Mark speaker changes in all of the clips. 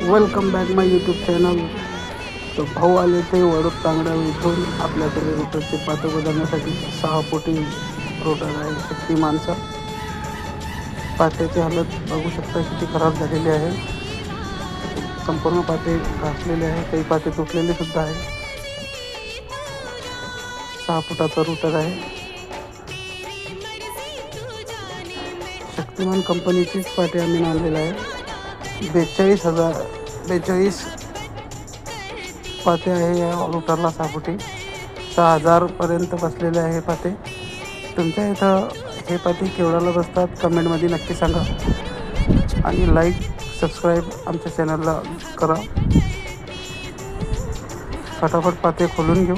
Speaker 1: Welcome back माय YouTube channel. तर भाऊ आले ते वडूप तांगड्या इथून आपल्याकडे रोटरचे पाते बदलण्यासाठी 6 फुटी रोटर आहे शक्तिमानचा. पात्याची हालत बघू शकता किती खराब झालेली आहे. संपूर्ण पाते घासलेले आहे, काही पाते तुटलेले सुद्धा आहे. 6 फुटाचा रोटर आहे. शक्तिमान कंपनीचीच पाते आम्ही आणलेला आहे. 42 पाते आहे या रोटरला. 6 फुटी 6000 पर्यंत बसलेले आहे पाते. तुमच्या इथं हे पाते केवढ्याला बसतात कमेंटमध्ये नक्की सांगा आणि लाईक सबस्क्राईब आमच्या चॅनलला करा. फटाफट पाते खोलून घेऊ.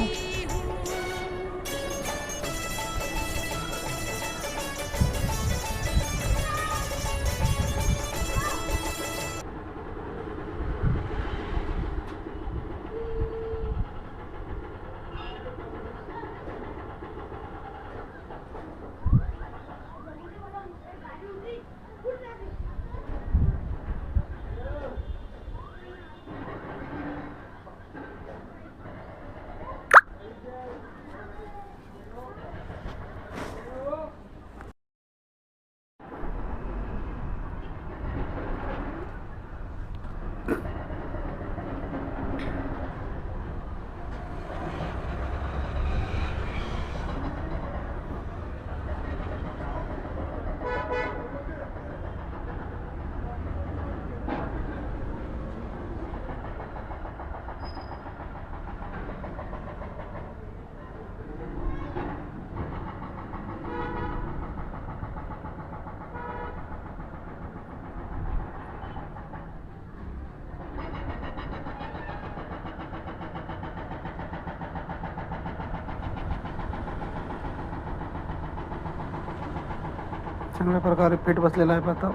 Speaker 1: चांगल्या प्रकारे फिट बसलेला आहे पाता.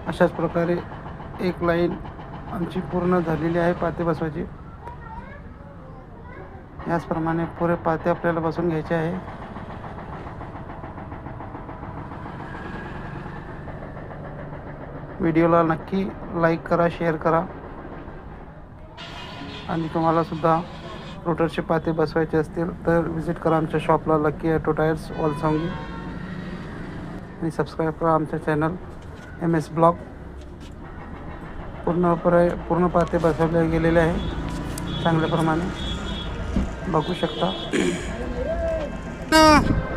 Speaker 1: अशाच प्रकारे एक लाईन आमची पूर्ण झालेली आहे पाते बसवायची. याचप्रमाणे पुरे पाते आपल्याला बसवून घ्यायचे आहे. व्हिडिओला नक्की लाईक करा, शेअर करा आणि तुम्हाला सुद्धा रोटरचे पाते बसवायचे असतील तर विजिट करा आमच्या शॉपला, लकी ऑटो टायर्स, वालसावंगी. आणि सबस्क्राईब करा आमच्या चॅनल MS ब्लॉग. पूर्ण पाते बसवले गेलेले आहे चांगल्या प्रमाणे बघू शकता.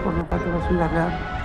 Speaker 1: पूर्ण पाते बसून झाले आहेत.